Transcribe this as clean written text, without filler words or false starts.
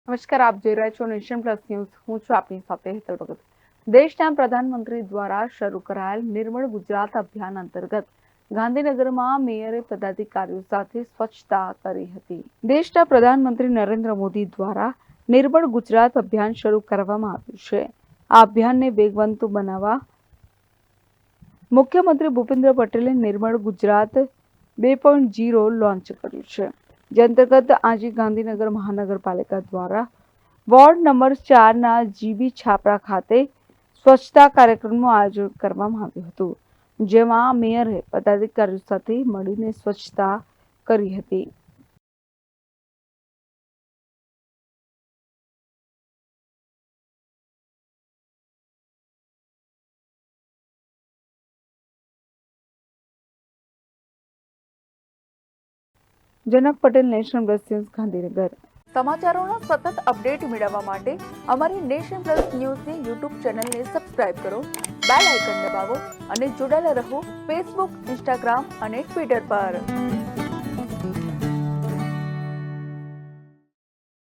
નમસ્કાર, આપ જોઈ રહ્યા છો નેશન પ્લસ ન્યૂઝ. હું છું આપની સાથે હેતલ ભગત. દેશના પ્રધાનમંત્રી દ્વારા શરૂ કરાયેલ નિર્મળ ગુજરાત અભિયાન અંતર્ગત ગાંધીનગરમાં મેયરે પદાધિકારીઓ સાથે સ્વચ્છતા કરી હતી. દેશના પ્રધાનમંત્રી નરેન્દ્ર મોદી દ્વારા નિર્મળ ગુજરાત અભિયાન શરૂ કરવામાં આવ્યું છે. આ અભિયાનને વેગવંતુ બનાવવા મુખ્યમંત્રી ભૂપેન્દ્ર પટેલે નિર્મળ ગુજરાત 2.0 લોન્ચ કર્યું છે. જે અંતર્ગત આજે ગાંધીનગર મહાનગરપાલિકા દ્વારા વોર્ડ નંબર 4ના જીબી છાપરા ખાતે સ્વચ્છતા કાર્યક્રમનું આયોજન કરવામાં આવ્યું હતું, જેમાં મેયરે પદાધિકારીઓ સાથે મળીને સ્વચ્છતા કરી હતી. Janak Patel, nation plus news, Gandhinagar. સમાચારોના સતત અપડેટ મેળવવા માટે અમારી નેશન પ્લસ ન્યૂઝની યુટ્યુબ ચેનલને સબસ્ક્રાઇબ કરો, બેલ આઇકન દબાવો અને જોડાયેલા રહો ફેસબુક, ઇન્સ્ટાગ્રામ અને ટ્વિટર પર.